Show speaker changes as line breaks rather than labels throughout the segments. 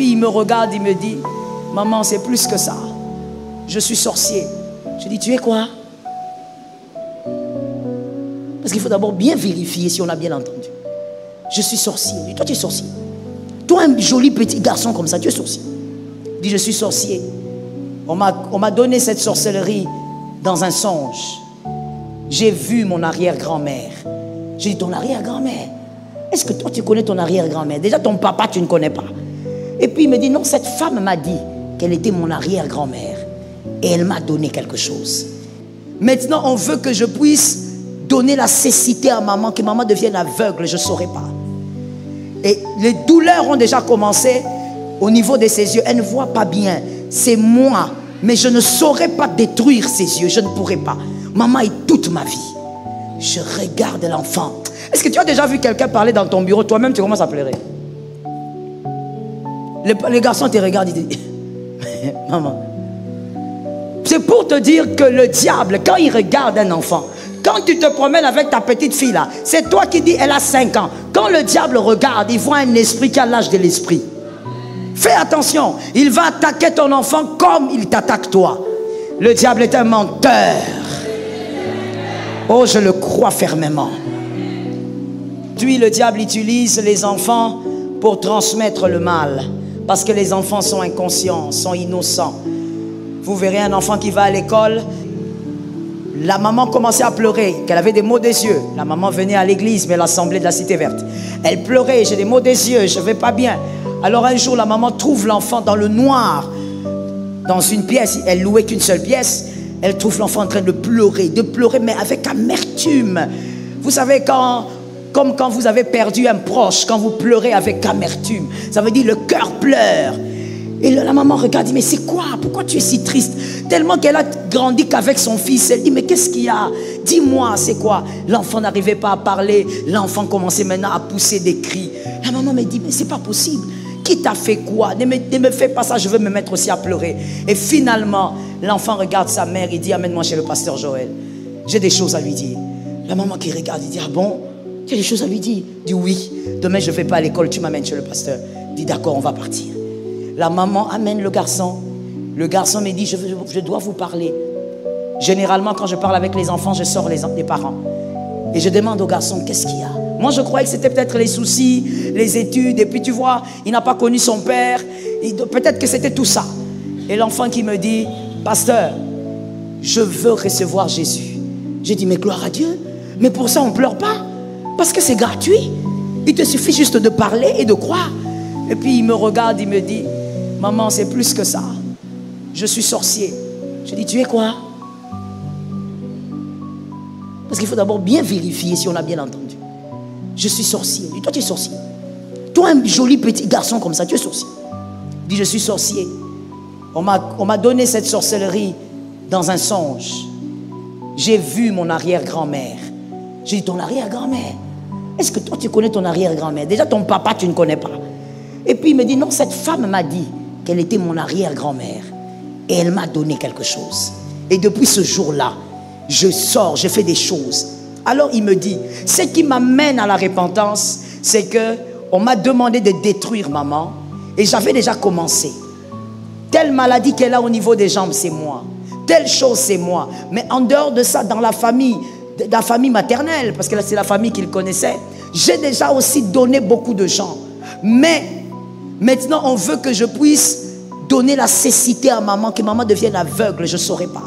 puis il me regarde, il me dit, maman, c'est plus que ça. Je suis sorcier. Je dis, tu es quoi? Parce qu'il faut d'abord bien vérifier si on a bien entendu. Je suis sorcier. Je dis, toi, tu es sorcier. Toi, un joli petit garçon comme ça, tu es sorcier. Je dis, je suis sorcier. On m'a donné cette sorcellerie dans un songe. J'ai vu mon arrière-grand-mère. J'ai dit, ton arrière-grand-mère? Est-ce que toi, tu connais ton arrière-grand-mère? Déjà, ton papa, tu ne connais pas. Et puis, il me dit, non, cette femme m'a dit qu'elle était mon arrière-grand-mère. Et elle m'a donné quelque chose. Maintenant, on veut que je puisse donner la cécité à maman, que maman devienne aveugle, je ne saurais pas. Et les douleurs ont déjà commencé au niveau de ses yeux. Elle ne voit pas bien. C'est moi. Mais je ne saurais pas détruire ses yeux. Je ne pourrais pas. Maman est toute ma vie. Je regarde l'enfant. Est-ce que tu as déjà vu quelqu'un parler dans ton bureau? Toi-même, tu commences à pleurer. Les garçons te regardent, ils disent, maman. C'est pour te dire que le diable, quand il regarde un enfant, quand tu te promènes avec ta petite fille là, c'est toi qui dis, elle a 5 ans. Quand le diable regarde, il voit un esprit qui a l'âge de l'esprit. Fais attention, il va attaquer ton enfant comme il t'attaque toi. Le diable est un menteur. Oh, je le crois fermement. Puis le diable utilise les enfants pour transmettre le mal. Parce que les enfants sont inconscients, sont innocents. Vous verrez un enfant qui va à l'école. La maman commençait à pleurer, qu'elle avait des maux des yeux. La maman venait à l'église, mais l'assemblée de la Cité Verte. Elle pleurait, j'ai des maux des yeux, je ne vais pas bien. Alors un jour, la maman trouve l'enfant dans le noir, dans une pièce. Elle louait qu'une seule pièce. Elle trouve l'enfant en train de pleurer, mais avec amertume. Vous savez, comme quand vous avez perdu un proche, quand vous pleurez avec amertume, ça veut dire le cœur pleure. Et la maman regarde, dit, mais c'est quoi? Pourquoi tu es si triste? Tellement qu'elle a grandi qu'avec son fils, elle dit, mais qu'est-ce qu'il y a? Dis-moi, c'est quoi? L'enfant n'arrivait pas à parler, l'enfant commençait maintenant à pousser des cris. La maman me dit, mais c'est pas possible. Qui t'a fait quoi? Ne me fais pas ça, je veux me mettre aussi à pleurer. Et finalement, l'enfant regarde sa mère, il dit, amène-moi chez le pasteur Joël. J'ai des choses à lui dire. La maman qui regarde, il dit, ah bon? Tu as des choses à lui dire? Il dit, oui, demain je ne vais pas à l'école, tu m'amènes chez le pasteur. Il dit, d'accord, on va partir. La maman amène le garçon. Le garçon me dit, je dois vous parler. Généralement, quand je parle avec les enfants, je sors les parents. Et je demande au garçon, qu'est-ce qu'il y a? Moi, je croyais que c'était peut-être les soucis, les études. Et puis, tu vois, il n'a pas connu son père. Peut-être que c'était tout ça. Et l'enfant qui me dit, pasteur, je veux recevoir Jésus. J'ai dit, mais gloire à Dieu. Mais pour ça, on ne pleure pas. Parce que c'est gratuit. Il te suffit juste de parler et de croire. Et puis, il me regarde, il me dit, maman, c'est plus que ça. Je suis sorcier. Je dis, tu es quoi? Parce qu'il faut d'abord bien vérifier si on a bien entendu. Je suis sorcier. Je dis, toi, tu es sorcier. Toi, un joli petit garçon comme ça, tu es sorcier. Je dis, je suis sorcier. On m'a donné cette sorcellerie dans un songe. J'ai vu mon arrière-grand-mère. J'ai dit, ton arrière-grand-mère? Est-ce que toi, tu connais ton arrière-grand-mère? Déjà, ton papa, tu ne connais pas. Et puis, il me dit, non, cette femme m'a dit qu'elle était mon arrière-grand-mère. Et elle m'a donné quelque chose. Et depuis ce jour-là, je sors, je fais des choses. Alors, il me dit, ce qui m'amène à la repentance, c'est qu'on m'a demandé de détruire maman. Et j'avais déjà commencé. Telle maladie qu'elle a au niveau des jambes, c'est moi. Telle chose, c'est moi. Mais en dehors de ça, dans la famille maternelle, parce que là, c'est la famille qu'il connaissait, j'ai déjà aussi donné beaucoup de gens. Mais maintenant, on veut que je puisse donner la cécité à maman, que maman devienne aveugle, je ne saurais pas.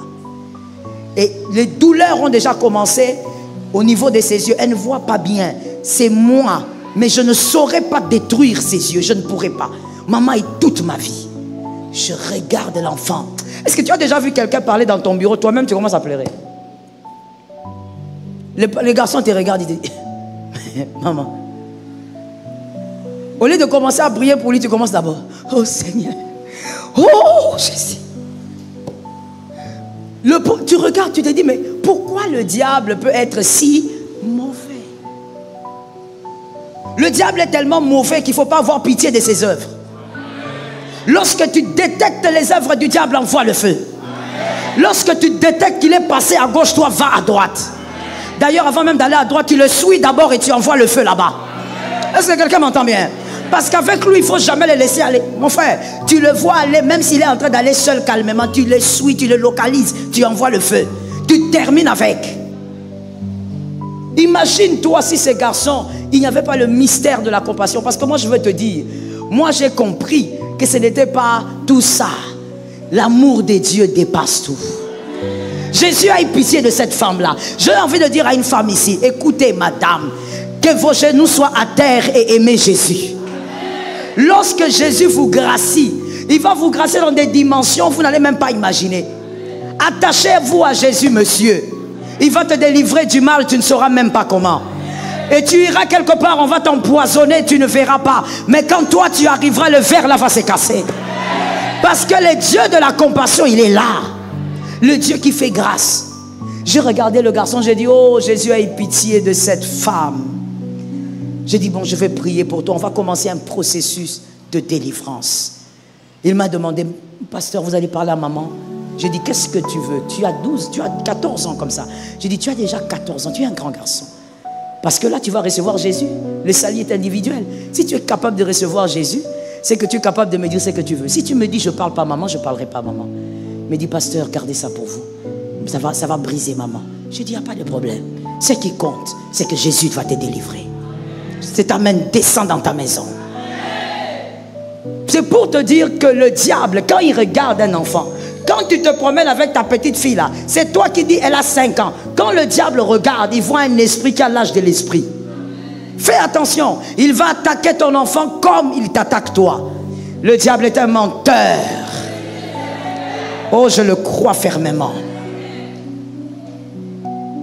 Et les douleurs ont déjà commencé au niveau de ses yeux. Elle ne voit pas bien. C'est moi. Mais je ne saurais pas détruire ses yeux. Je ne pourrais pas. Maman est toute ma vie. Je regarde l'enfant. Est-ce que tu as déjà vu quelqu'un parler dans ton bureau? Toi-même, tu commences à pleurer. Les garçons te regardent, ils disent, maman. Au lieu de commencer à prier pour lui, tu commences d'abord. Oh Seigneur. Oh Jésus. Tu regardes, tu te dis, mais pourquoi le diable peut être si mauvais? Le diable est tellement mauvais qu'il ne faut pas avoir pitié de ses œuvres. Lorsque tu détectes les œuvres du diable, envoie le feu. Lorsque tu détectes qu'il est passé à gauche, toi va à droite. D'ailleurs, avant même d'aller à droite, tu le suis d'abord et tu envoies le feu là-bas. Est-ce que quelqu'un m'entend bien? Parce qu'avec lui, il ne faut jamais le laisser aller. Mon frère, tu le vois aller, même s'il est en train d'aller seul calmement, tu le suis, tu le localises, tu envoies le feu. Tu termines avec. Imagine-toi si ces garçons, il n'y avait pas le mystère de la compassion. Parce que moi, je veux te dire, moi, j'ai compris que ce n'était pas tout ça. L'amour de Dieu dépasse tout. Jésus a eu pitié de cette femme-là. J'ai envie de dire à une femme ici, écoutez, madame, que vos genoux soient à terre et aimez Jésus. Lorsque Jésus vous gracie, il va vous gracier dans des dimensions que vous n'allez même pas imaginer. Attachez-vous à Jésus, monsieur. Il va te délivrer du mal, tu ne sauras même pas comment. Et tu iras quelque part, on va t'empoisonner, tu ne verras pas. Mais quand toi tu arriveras, le verre là va se casser. Parce que le Dieu de la compassion, il est là. Le Dieu qui fait grâce. J'ai regardé le garçon, j'ai dit, oh, Jésus a eu pitié de cette femme. J'ai dit, bon, je vais prier pour toi. On va commencer un processus de délivrance. Il m'a demandé, pasteur, vous allez parler à maman? J'ai dit, qu'est-ce que tu veux? Tu as 12, tu as 14 ans comme ça. J'ai dit, tu as déjà 14 ans, tu es un grand garçon. Parce que là, tu vas recevoir Jésus. Le salut est individuel. Si tu es capable de recevoir Jésus, c'est que tu es capable de me dire ce que tu veux. Si tu me dis, je ne parle pas à maman, je ne parlerai pas à maman. Mais dis, pasteur, gardez ça pour vous. Ça va briser maman. J'ai dit, il n'y a pas de problème. Ce qui compte, c'est que Jésus va te délivrer. C'est ta main, descend dans ta maison. C'est pour te dire que le diable, quand il regarde un enfant, quand tu te promènes avec ta petite fille là, c'est toi qui dis, elle a 5 ans. Quand le diable regarde, il voit un esprit qui a l'âge de l'esprit. Fais attention, il va attaquer ton enfant comme il t'attaque toi. Le diable est un menteur. Oh, je le crois fermement.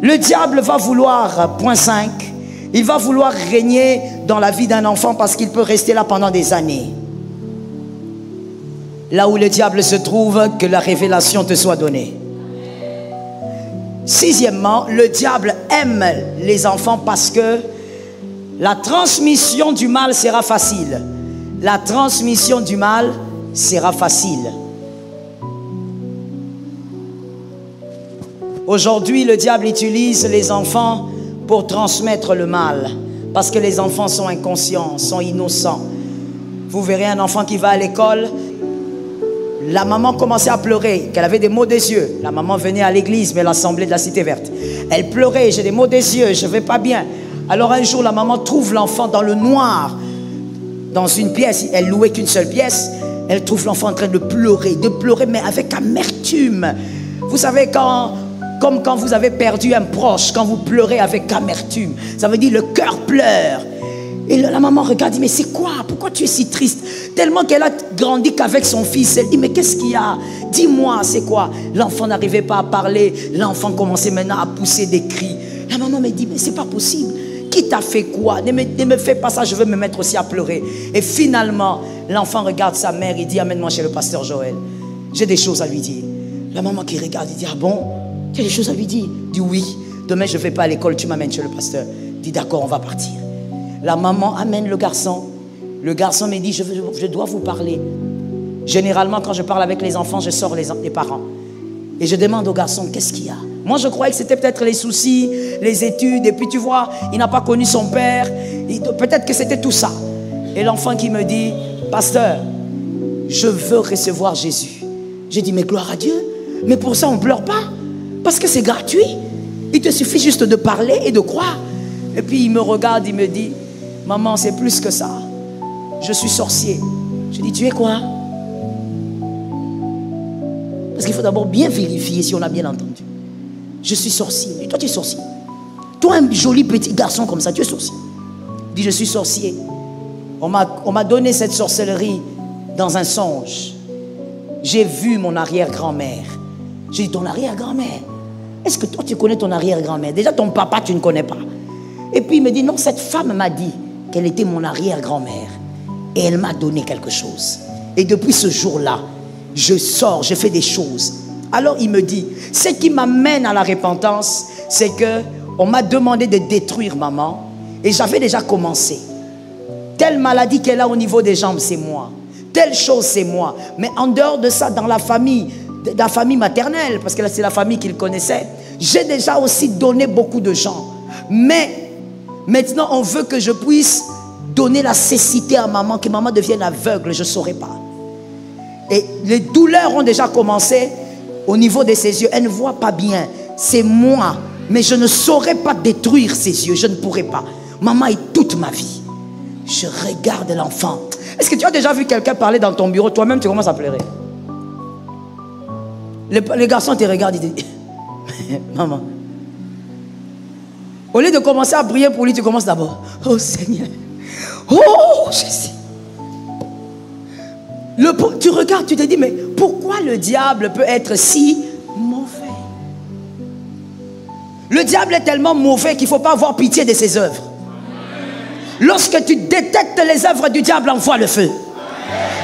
Le diable va vouloir, point 5, il va vouloir régner dans la vie d'un enfant parce qu'il peut rester là pendant des années. Là où le diable se trouve, que la révélation te soit donnée. Sixièmement, le diable aime les enfants parce que la transmission du mal sera facile. La transmission du mal sera facile. Aujourd'hui, le diable utilise les enfants pour transmettre le mal. Parce que les enfants sont inconscients, sont innocents. Vous verrez un enfant qui va à l'école. La maman commençait à pleurer, qu'elle avait des maux des yeux. La maman venait à l'église, mais l'assemblée de la Cité Verte. Elle pleurait, j'ai des maux des yeux, je ne vais pas bien. Alors un jour, la maman trouve l'enfant dans le noir, dans une pièce. Elle louait qu'une seule pièce. Elle trouve l'enfant en train de pleurer, mais avec amertume. Vous savez, comme quand vous avez perdu un proche, quand vous pleurez avec amertume, ça veut dire le cœur pleure. Et la maman regarde, dit, mais c'est quoi? Pourquoi tu es si triste? Tellement qu'elle a grandi qu'avec son fils, elle dit, mais qu'est-ce qu'il y a? Dis-moi, c'est quoi? L'enfant n'arrivait pas à parler, l'enfant commençait maintenant à pousser des cris. La maman me dit, mais c'est pas possible. Qui t'a fait quoi? Ne me fais pas ça, je veux me mettre aussi à pleurer. Et finalement, l'enfant regarde sa mère, il dit, amène-moi chez le pasteur Joël. J'ai des choses à lui dire. La maman qui regarde, il dit, ah bon? Tu as des choses à lui dire? Il dit, oui. Demain, je ne vais pas à l'école, tu m'amènes chez le pasteur. Il dit, d'accord, on va partir. La maman amène le garçon. Le garçon me dit, je dois vous parler. Généralement, quand je parle avec les enfants, je sors les parents. Et je demande au garçon, qu'est-ce qu'il y a? Moi, je croyais que c'était peut-être les soucis, les études. Et puis, tu vois, il n'a pas connu son père. Peut-être que c'était tout ça. Et l'enfant qui me dit, pasteur, je veux recevoir Jésus. J'ai dit, mais gloire à Dieu. Mais pour ça, on ne pleure pas. Parce que c'est gratuit. Il te suffit juste de parler et de croire. Et puis, il me regarde, il me dit, maman, c'est plus que ça. Je suis sorcier. Je dis, tu es quoi? Parce qu'il faut d'abord bien vérifier si on a bien entendu. Je suis sorcier. Et toi, tu es sorcier. Toi, un joli petit garçon comme ça, tu es sorcier. Il dit, je suis sorcier. On m'a donné cette sorcellerie dans un songe. J'ai vu mon arrière-grand-mère. J'ai dit, ton arrière-grand-mère? Est-ce que toi, tu connais ton arrière-grand-mère? Déjà, ton papa, tu ne connais pas. Et puis, il me dit, non, cette femme m'a dit qu'elle était mon arrière-grand-mère. Et elle m'a donné quelque chose. Et depuis ce jour-là, je sors, je fais des choses. Alors, il me dit, ce qui m'amène à la repentance, c'est que on m'a demandé de détruire maman. Et j'avais déjà commencé. Telle maladie qu'elle a au niveau des jambes, c'est moi. Telle chose, c'est moi. Mais en dehors de ça, dans la famille maternelle, parce que c'est la famille qu'il connaissait, j'ai déjà aussi donné beaucoup de gens. Mais maintenant, on veut que je puisse donner la cécité à maman, que maman devienne aveugle, je ne saurais pas. Et les douleurs ont déjà commencé au niveau de ses yeux. Elle ne voit pas bien. C'est moi. Mais je ne saurais pas détruire ses yeux. Je ne pourrais pas. Maman est toute ma vie. Je regarde l'enfant. Est-ce que tu as déjà vu quelqu'un parler dans ton bureau? Toi-même, tu commences à pleurer. Les garçons te regardent et disent, maman. Au lieu de commencer à prier pour lui, tu commences d'abord. Oh Seigneur. Oh Jésus. Tu regardes, tu te dis, mais pourquoi le diable peut être si mauvais? Le diable est tellement mauvais qu'il ne faut pas avoir pitié de ses œuvres. Lorsque tu détectes les œuvres du diable, envoie le feu.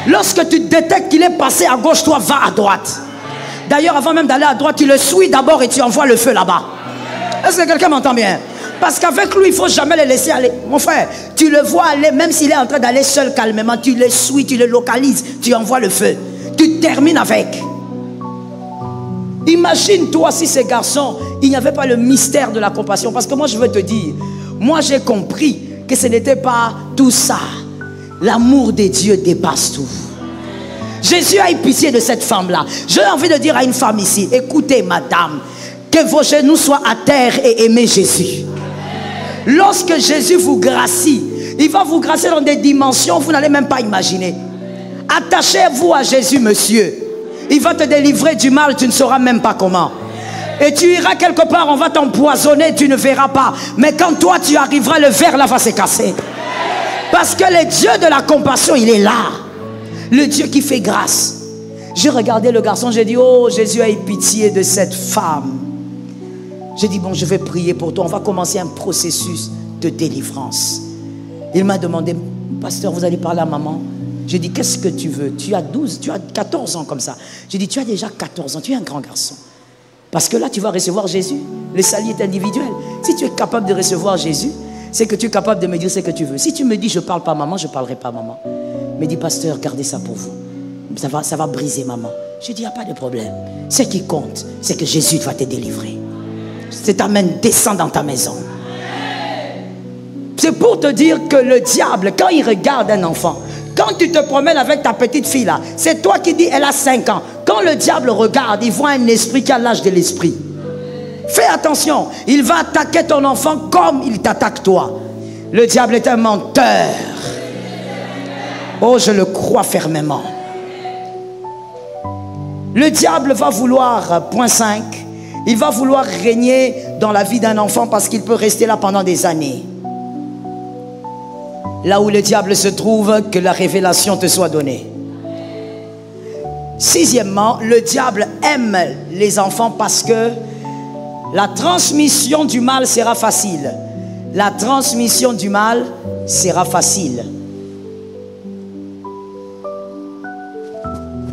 Lorsque tu détectes qu'il est passé à gauche, toi va à droite. D'ailleurs, avant même d'aller à droite, tu le suis d'abord et tu envoies le feu là-bas. Est-ce que quelqu'un m'entend bien? Parce qu'avec lui, il ne faut jamais le laisser aller. Mon frère, tu le vois aller, même s'il est en train d'aller seul calmement, tu le suis, tu le localises, tu envoies le feu. Tu termines avec. Imagine-toi si ces garçons, il n'y avait pas le mystère de la compassion. Parce que moi, je veux te dire, moi j'ai compris que ce n'était pas tout ça. L'amour de Dieu dépasse tout. Jésus a eu pitié de cette femme-là. J'ai envie de dire à une femme ici, écoutez madame, que vos genoux soient à terre et aimez Jésus. Lorsque Jésus vous gracie, il va vous gracier dans des dimensions que vous n'allez même pas imaginer. Attachez-vous à Jésus, monsieur. Il va te délivrer du mal, tu ne sauras même pas comment. Et tu iras quelque part, on va t'empoisonner, tu ne verras pas. Mais quand toi tu arriveras, le verre là va se casser. Parce que le Dieu de la compassion, il est là. Le Dieu qui fait grâce. J'ai regardé le garçon, j'ai dit, oh Jésus a eu pitié de cette femme. J'ai dit, bon, je vais prier pour toi. On va commencer un processus de délivrance. Il m'a demandé, pasteur, vous allez parler à maman? J'ai dit, qu'est-ce que tu veux? Tu as 12, tu as 14 ans comme ça. J'ai dit, tu as déjà 14 ans, tu es un grand garçon. Parce que là, tu vas recevoir Jésus. Le salut est individuel. Si tu es capable de recevoir Jésus, c'est que tu es capable de me dire ce que tu veux. Si tu me dis, je ne parle pas à maman, je ne parlerai pas à maman. Mais dis, pasteur, gardez ça pour vous. Ça va briser maman. J'ai dit, il n'y a pas de problème. Ce qui compte, c'est que Jésus va te délivrer. C'est ta main, descend dans ta maison. C'est pour te dire que le diable, quand il regarde un enfant, quand tu te promènes avec ta petite fille là, c'est toi qui dis, elle a 5 ans. Quand le diable regarde, il voit un esprit qui a l'âge de l'esprit. Fais attention, il va attaquer ton enfant comme il t'attaque toi. Le diable est un menteur. Oh, je le crois fermement. Le diable va vouloir, point 5, il va vouloir régner dans la vie d'un enfant parce qu'il peut rester là pendant des années. Là où le diable se trouve, que la révélation te soit donnée. Sixièmement, le diable aime les enfants parce que la transmission du mal sera facile. La transmission du mal sera facile.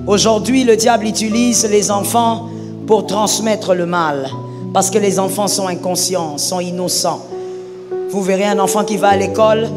Aujourd'hui, le diable utilise les enfants pour transmettre le mal. Parce que les enfants sont inconscients, sont innocents. Vous verrez un enfant qui va à l'école.